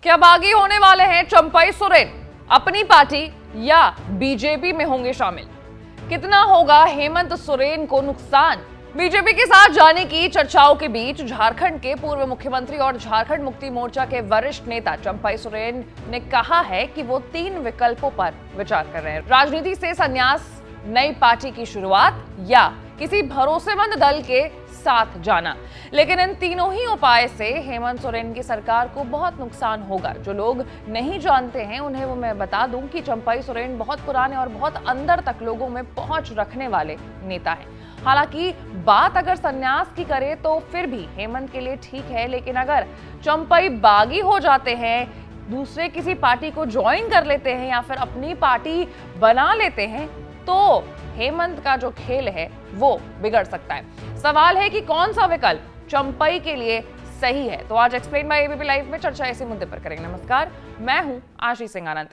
क्या बागी होने वाले हैं चंपई सोरेन? अपनी पार्टी या बीजेपी में होंगे शामिल? कितना होगा हेमंत सोरेन को नुकसान? बीजेपी के साथ जाने की चर्चाओं के बीच झारखंड के पूर्व मुख्यमंत्री और झारखंड मुक्ति मोर्चा के वरिष्ठ नेता चंपई सोरेन ने कहा है कि वो 3 विकल्पों पर विचार कर रहे हैं। राजनीति से संन्यास, नई पार्टी की शुरुआत या किसी भरोसेमंद दल के साथ जाना। लेकिन इन तीनों ही उपाय से हेमंत सोरेन की सरकार को बहुत नुकसान होगा। जो लोग नहीं जानते हैं उन्हें वो मैं बता दूं कि चंपई सोरेन बहुत पुराने और बहुत अंदर तक लोगों में पहुंच रखने वाले नेता हैं। हालांकि बात अगर संन्यास की करें तो फिर भी हेमंत के लिए ठीक है, लेकिन अगर चंपई बागी हो जाते हैं, दूसरे किसी पार्टी को ज्वाइन कर लेते हैं या फिर अपनी पार्टी बना लेते हैं तो हेमंत का जो खेल है वो बिगड़ सकता है। सवाल है कि कौन सा विकल्प चंपई के लिए सही है। तो आज एक्सप्लेन बाय एबीपी लाइव में चर्चा इसी मुद्दे पर करेंगे। नमस्कार, मैं हूं आशीष सिंह आनंद।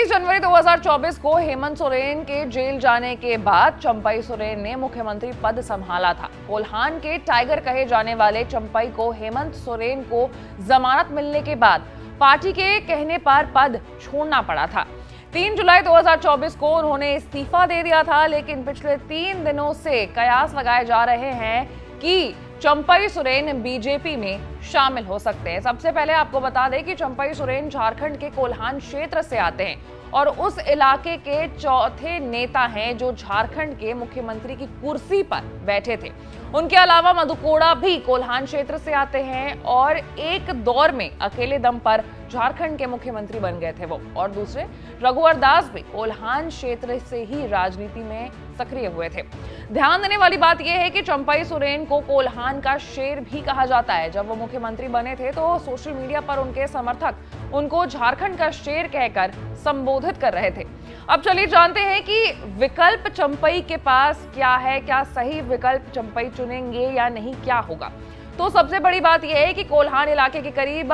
जनवरी 2024 को हेमंत सोरेन के जेल जाने के बाद चंपई सोरेन ने मुख्यमंत्री पद संभाला था। कोल्हान के टाइगर कहे जाने वाले चंपई को हेमंत सोरेन को जमानत मिलने के बाद पार्टी के कहने पर पद छोड़ना पड़ा था। 3 जुलाई 2024 को उन्होंने इस्तीफा दे दिया था, लेकिन पिछले 3 दिनों से कयास लगाए जा रहे हैं कि चंपई सोरेन बीजेपी में शामिल हो सकते हैं। सबसे पहले आपको बता दें कि चंपई सोरेन झारखंड के कोल्हान क्षेत्र से आते हैं और उस इलाके के चौथे नेता हैं जो झारखंड के मुख्यमंत्री की कुर्सी पर बैठे थे। उनके अलावा मधु कोड़ा भी कोल्हान क्षेत्र से आते हैं और एक दौर में अकेले दम पर झारखंड के मुख्यमंत्री बन गए थे वो। और दूसरे रघुवर दास भी कोल्हान क्षेत्र से ही राजनीति में सक्रिय हुए थे। ध्यान देने वाली बात यह है कि चंपई सोरेन को कोल्हान का शेर भी कहा जाता है। जब वो मुख्यमंत्री बने थे तो सोशल मीडिया पर उनके समर्थक उनको झारखंड का शेर कहकर संबोधित कर रहे थे। अब चलिए जानते हैं कि विकल्प चंपई के पास क्या है, क्या सही विकल्प चंपई चुनेंगे या नहीं, क्या होगा। तो सबसे बड़ी बात यह है कि कोल्हान इलाके के करीब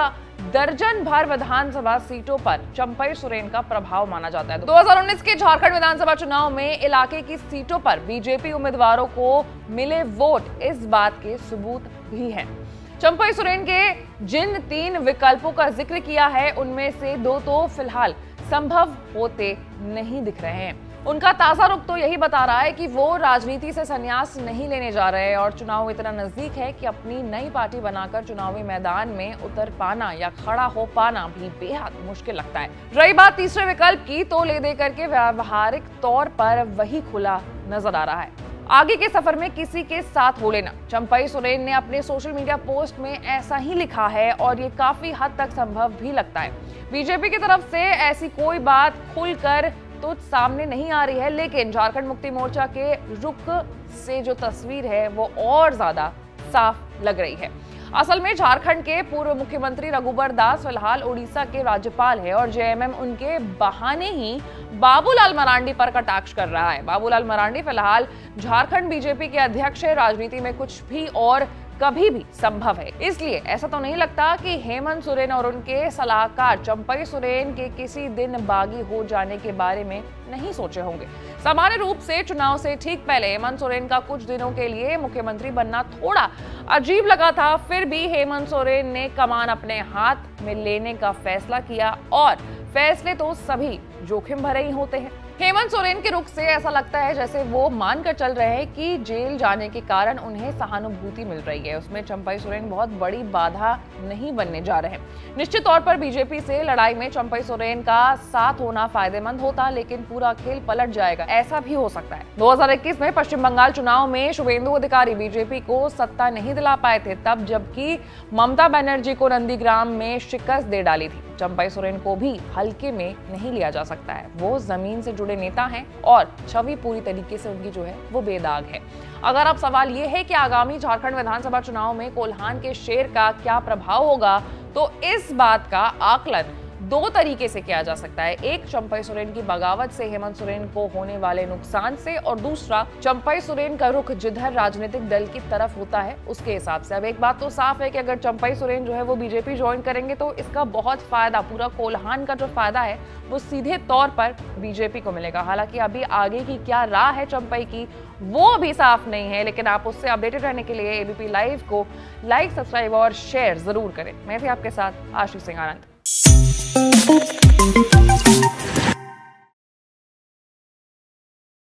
दर्जन भर विधानसभा सीटों पर चंपई सोरेन का प्रभाव माना जाता है। 2019 के झारखंड विधानसभा चुनाव में इलाके की सीटों पर बीजेपी उम्मीदवारों को मिले वोट इस बात के सबूत भी हैं। चंपई सोरेन के जिन 3 विकल्पों का जिक्र किया है उनमें से 2 तो फिलहाल संभव होते नहीं दिख रहे हैं। उनका ताजा रुख तो यही बता रहा है कि वो राजनीति से संन्यास नहीं लेने जा रहे हैं और चुनाव इतना नजदीक है कि अपनी नई पार्टी बनाकर चुनावी मैदान में उतर पाना या खड़ा हो पाना भी बेहद मुश्किल लगता है। रही बात तीसरे विकल्प की, तो ले दे करके व्यावहारिक तौर पर वही खुला नजर आ रहा है। आगे के सफर में किसी के साथ हो लेना। चंपई सोरेन ने अपने सोशल मीडिया पोस्ट में ऐसा ही लिखा है और ये काफी हद तक संभव भी लगता है। बीजेपी की तरफ से ऐसी कोई बात खुलकर तो सामने नहीं आ रही है, लेकिन झारखंड मुक्ति मोर्चा के रुख से जो तस्वीर है वो और ज्यादा साफ लग रही है। असल में झारखंड के पूर्व मुख्यमंत्री रघुवर दास फिलहाल उड़ीसा के राज्यपाल है और जेएमएम उनके बहाने ही बाबूलाल मरांडी पर कटाक्ष कर रहा है। बाबूलाल मरांडी फिलहाल झारखंड बीजेपी के अध्यक्ष है। राजनीति में कुछ भी और कभी भी संभव है, इसलिए ऐसा तो नहीं लगता कि हेमंत सोरेन और उनके सलाहकार चंपई सोरेन के किसी दिन बागी हो जाने के बारे में नहीं सोचे होंगे। सामान्य रूप से चुनाव से ठीक पहले हेमंत सोरेन का कुछ दिनों के लिए मुख्यमंत्री बनना थोड़ा अजीब लगा था, फिर भी हेमंत सोरेन ने कमान अपने हाथ में लेने का फैसला किया और फैसले तो सभी जोखिम भरे ही होते हैं। हेमंत सोरेन के रुख से ऐसा लगता है जैसे वो मानकर चल रहे हैं कि जेल जाने के कारण उन्हें सहानुभूति मिल रही है। उसमें चंपई सोरेन बहुत बड़ी बाधा नहीं बनने जा रहे हैं। निश्चित तौर पर बीजेपी से लड़ाई में चंपई सोरेन का साथ होना फायदेमंद होता, लेकिन पूरा खेल पलट जाएगा, ऐसा भी हो सकता है। 2021 में पश्चिम बंगाल चुनाव में शुभेंदु अधिकारी बीजेपी को सत्ता नहीं दिला पाए थे, तब जबकि ममता बनर्जी को नंदीग्राम में शिकस्त दे डाली थी। चंपई सोरेन को भी हल्के में नहीं लिया जा सकता है। वो जमीन से जुड़े नेता हैं और छवि पूरी तरीके से उनकी जो है वो बेदाग है। अगर अब सवाल ये है कि आगामी झारखंड विधानसभा चुनाव में कोल्हान के शेर का क्या प्रभाव होगा, तो इस बात का आकलन दो तरीके से किया जा सकता है, एक चंपई सोरेन की बगावत से हेमंत सोरेन को होने वाले नुकसान से, और दूसरा चंपई सोरेन का रुख जिधर राजनीतिक दल की तरफ होता है उसके हिसाब से। अब एक बात तो साफ है कि अगर चंपई सोरेन जो है वो बीजेपी ज्वाइन करेंगे तो इसका बहुत फायदा, पूरा कोल्हान का जो फायदा है वो सीधे तौर पर बीजेपी को मिलेगा। हालांकि अभी आगे की क्या राह है चंपई की वो भी साफ नहीं है, लेकिन आप उससे अपडेटेड रहने के लिए एबीपी लाइव को लाइक, सब्सक्राइब और शेयर जरूर करें। मैं थी आपके साथ आशीष सिंह आनंद।